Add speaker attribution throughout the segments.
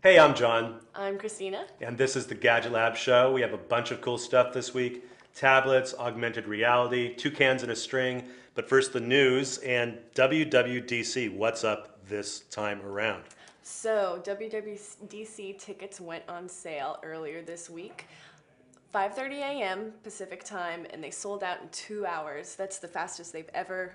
Speaker 1: Hey, I'm John,
Speaker 2: I'm Christina.
Speaker 1: and this is the Gadget Lab Show. We have a bunch of cool stuff this week: tablets, augmented reality, two cans and a string. But first, the news and WWDC. What's up this time around?
Speaker 2: So, WWDC tickets went on sale earlier this week, 5:30 a.m. Pacific time, and they sold out in 2 hours. That's the fastest they've ever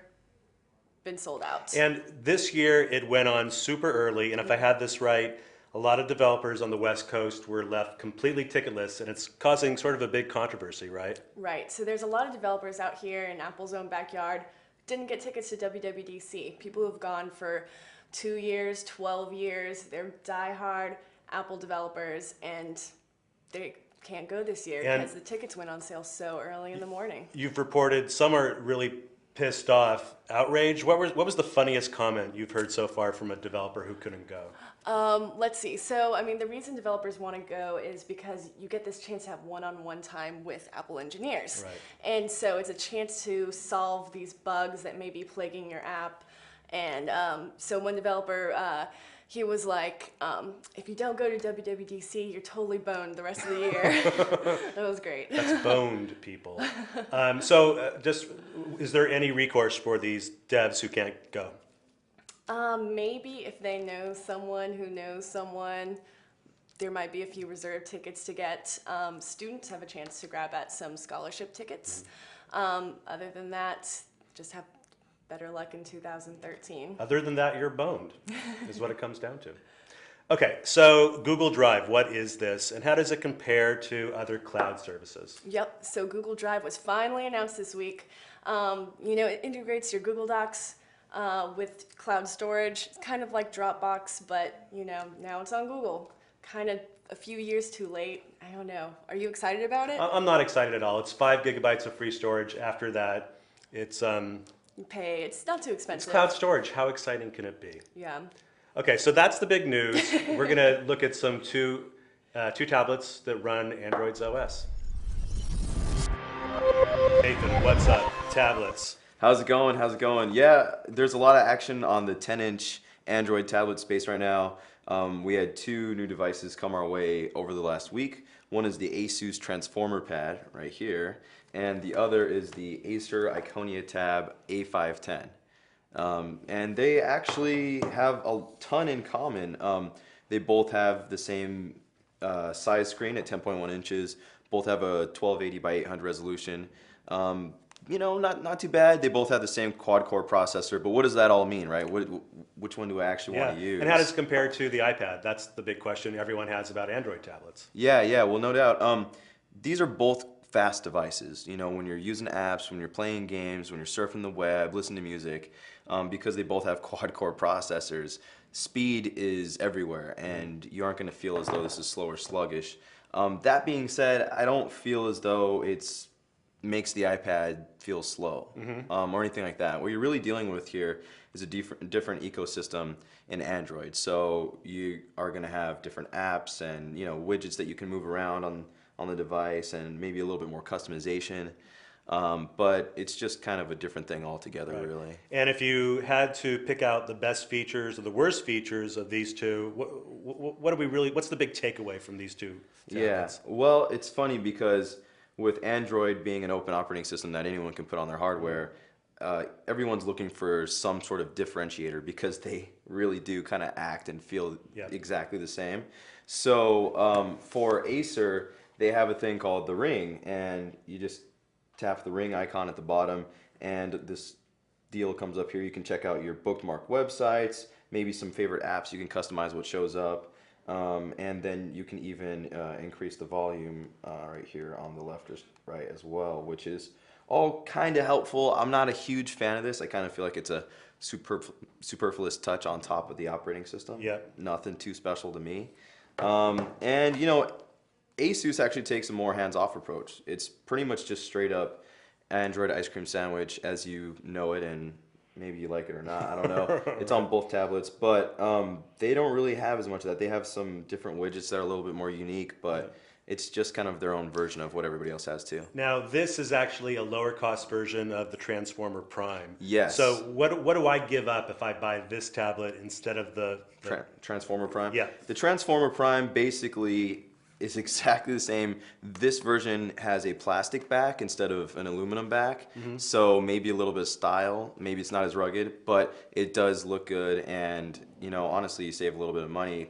Speaker 2: been sold out.
Speaker 1: And this year, it went on super early. And if I had this right, a lot of developers on the West Coast were left completely ticketless, and it's causing sort of a big controversy, right?
Speaker 2: Right. So there's a lot of developers out here in Apple's own backyard didn't get tickets to WWDC. People who have gone for 2 years, 12 years, they're diehard Apple developers, and they can't go this year
Speaker 1: And
Speaker 2: because the tickets went on sale so early in the morning.
Speaker 1: you've reported some are really pissed off, outraged. What was the funniest comment you've heard so far from a developer who couldn't go?
Speaker 2: Let's see. So, I mean, the reason developers want to go is because you get this chance to have one-on-one time with Apple engineers.
Speaker 1: Right.
Speaker 2: And so it's a chance to solve these bugs that may be plaguing your app. And so one developer, he was like, if you don't go to WWDC, you're totally boned the rest of the year. That was great.
Speaker 1: That's boned people. Just is there any recourse for these devs who can't go?
Speaker 2: Maybe if they know someone who knows someone, there might be a few reserved tickets to get. Students have a chance to grab at some scholarship tickets. Other than that, just have better luck in 2013.
Speaker 1: Other than that, you're boned, is what it comes down to. Okay, so Google Drive, what is this, and how does it compare to other cloud services?
Speaker 2: Yep, so Google Drive was finally announced this week. It integrates your Google Docs with cloud storage. It's kind of like Dropbox, but, now it's on Google. Kind of a few years too late. I don't know. Are you excited about it?
Speaker 1: I'm not excited at all. It's 5 gigabytes of free storage. After that, it's
Speaker 2: You pay. It's not too
Speaker 1: it's
Speaker 2: expensive.
Speaker 1: cloud storage. How exciting can it be?
Speaker 2: Yeah.
Speaker 1: Okay, so that's the big news. We're going to look at some two tablets that run Android's OS. Nathan, what's up? Tablets.
Speaker 3: How's it going? How's it going? Yeah, there's a lot of action on the 10-inch Android tablet space right now. We had two new devices come our way over the last week. One is the ASUS Transformer Pad right here, and the other is the ACER Iconia Tab A510. And they actually have a ton in common. They both have the same size screen at 10.1 inches. Both have a 1280 by 800 resolution. Not too bad. They both have the same quad-core processor, but what does that all mean, right? Which one do I actually want to use?
Speaker 1: And how does it compare to the iPad? That's the big question everyone has about Android tablets.
Speaker 3: Yeah, well, no doubt. These are both fast devices. When you're using apps, when you're playing games, when you're surfing the web, listening to music, because they both have quad-core processors, speed is everywhere, and you aren't going to feel as though this is slow or sluggish. That being said, I don't feel as though it's makes the iPad feel slow or anything like that. What you're really dealing with here is a different ecosystem in Android. So you are going to have different apps and widgets that you can move around on the device, and maybe a little bit more customization. But it's just kind of a different thing altogether,
Speaker 1: Right.
Speaker 3: really.
Speaker 1: And if you had to pick out the best features or the worst features of these two, what's the big takeaway from these two tablets?
Speaker 3: Yeah, well, it's funny because with Android being an open operating system that anyone can put on their hardware, everyone's looking for some sort of differentiator because they really do kind of act and feel
Speaker 1: Yep.
Speaker 3: exactly the same. So for Acer, they have a thing called the Ring, and you just tap the Ring icon at the bottom, and this deal comes up here. You can check out your bookmark websites, maybe some favorite apps. You can customize what shows up. And then you can even increase the volume right here on the left or right as well, which is all kind of helpful. I'm not a huge fan of this. I kind of feel like it's a superfluous touch on top of the operating system.
Speaker 1: Yeah.
Speaker 3: Nothing too special to me. And ASUS actually takes a more hands-off approach. It's pretty much just straight up Android ice cream sandwich as you know it, and maybe you like it or not, I don't know. It's on both tablets, but they don't really have as much of that. They have some different widgets that are a little bit more unique, but It's just kind of their own version of what everybody else has too.
Speaker 1: Now, this is actually a lower cost version of the Transformer Prime.
Speaker 3: Yes.
Speaker 1: So what do I give up if I buy this tablet instead of the
Speaker 3: Transformer Prime?
Speaker 1: Yeah.
Speaker 3: The Transformer Prime basically is exactly the same. This version has a plastic back instead of an aluminum back. So maybe a little bit of style. Maybe it's not as rugged, but it does look good. And, you know, honestly, you save a little bit of money.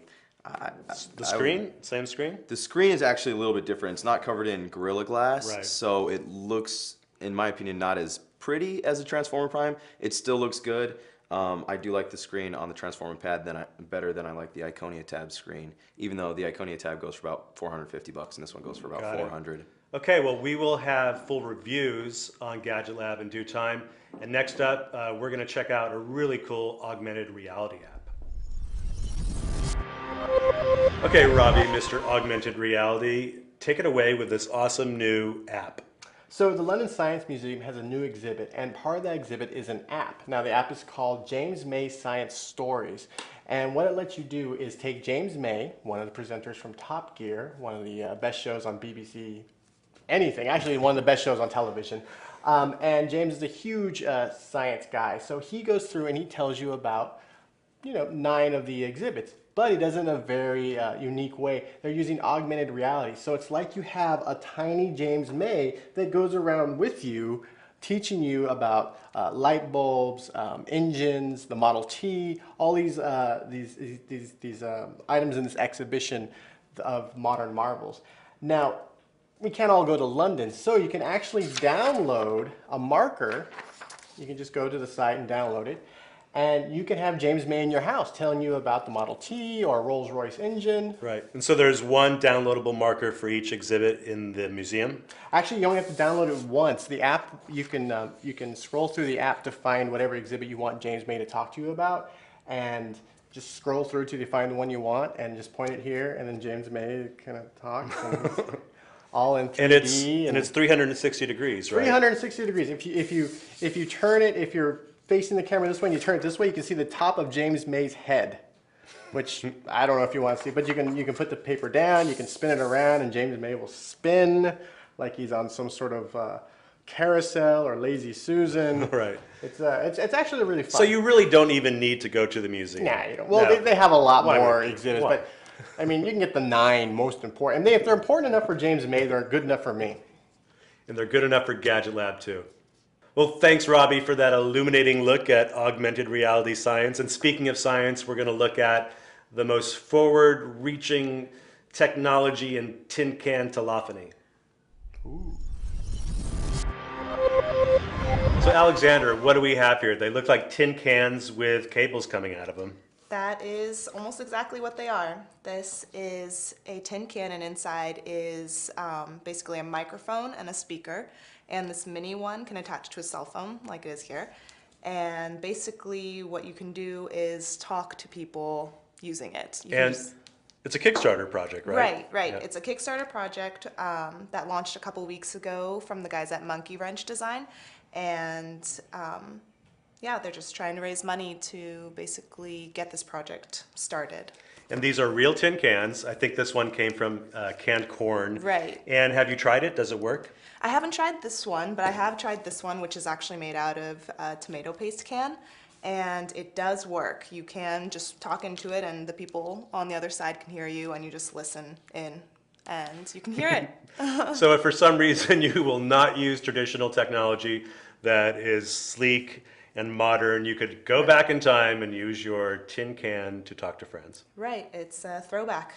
Speaker 1: the screen? Same screen?
Speaker 3: The screen is actually a little bit different. It's not covered in Gorilla Glass,
Speaker 1: Right.
Speaker 3: so it looks, in my opinion, not as pretty as a Transformer Prime. It still looks good. I do like the screen on the Transformer Pad better than I like the Iconia Tab screen, even though the Iconia Tab goes for about $450 and this one goes for about
Speaker 1: Got it.
Speaker 3: $400.
Speaker 1: Okay, well, we will have full reviews on Gadget Lab in due time. And next up, we're going to check out a really cool augmented reality app. Okay, Robbie, Mr. Augmented Reality, take it away with this awesome new app.
Speaker 4: So the London Science Museum has a new exhibit, and part of that exhibit is an app. Now the app is called James May Science Stories, and what it lets you do is take James May, one of the presenters from Top Gear, one of the best shows on BBC, anything, actually one of the best shows on television, and James is a huge science guy, so he goes through and he tells you about 9 of the exhibits. But he does it in a very unique way. They're using augmented reality. So it's like you have a tiny James May that goes around with you, teaching you about light bulbs, engines, the Model T, all these items in this exhibition of modern marvels. Now, we can't all go to London, so you can actually download a marker. You can just go to the site and download it. And you can have James May in your house telling you about the Model T or Rolls-Royce engine.
Speaker 1: Right, and so there's one downloadable marker for each exhibit in the museum?
Speaker 4: Actually, you only have to download it once. The app, you can scroll through the app to find whatever exhibit you want James May to talk to you about, and just scroll through till you find the one you want, and just point it here, and then James May kind of talks. And all in 3D.
Speaker 1: And it's 360 degrees, right?
Speaker 4: 360 degrees. If you turn it, if you're facing the camera this way and you turn it this way, you can see the top of James May's head, which I don't know if you want to see, but you can put the paper down, you can spin it around, and James May will spin like he's on some sort of carousel or Lazy Susan.
Speaker 1: Right.
Speaker 4: It's actually really fun.
Speaker 1: So you really don't even need to go to the museum?
Speaker 4: Nah, you don't. Well,
Speaker 1: No.
Speaker 4: they have a lot
Speaker 1: Why
Speaker 4: more
Speaker 1: would you?
Speaker 4: exhibits,
Speaker 1: Why?
Speaker 4: but I mean, you can get the 9 most important. And if they're important enough for James May, they're good enough for me.
Speaker 1: And they're good enough for Gadget Lab too. Well, thanks, Robbie, for that illuminating look at augmented reality science. And speaking of science, we're going to look at the most forward-reaching technology in tin can telephony.
Speaker 4: Ooh.
Speaker 1: So, Alexandra, what do we have here? They look like tin cans with cables coming out of them.
Speaker 5: That is almost exactly what they are. This is a tin can, and inside is basically a microphone and a speaker. And this mini one can attach to a cell phone, like it is here. And basically what you can do is talk to people using it.
Speaker 1: It's a Kickstarter project, right?
Speaker 5: Right.
Speaker 1: Yeah.
Speaker 5: It's a Kickstarter project that launched a couple weeks ago from the guys at Monkey Wrench Design. And yeah, they're just trying to raise money to basically get this project started.
Speaker 1: And these are real tin cans. I think this one came from canned corn.
Speaker 5: Right.
Speaker 1: And have you tried it? Does it work?
Speaker 5: I haven't tried this one, but I have tried this one, which is actually made out of a tomato paste can, and it does work. You can just talk into it, and the people on the other side can hear you, and you just listen in, and you can hear it.
Speaker 1: So if for some reason you will not use traditional technology that is sleek and modern, you could go back in time and use your tin can to talk to friends.
Speaker 5: Right, it's a throwback.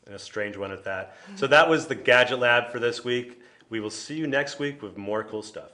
Speaker 1: And a strange one at that. So that was the Gadget Lab for this week. We will see you next week with more cool stuff.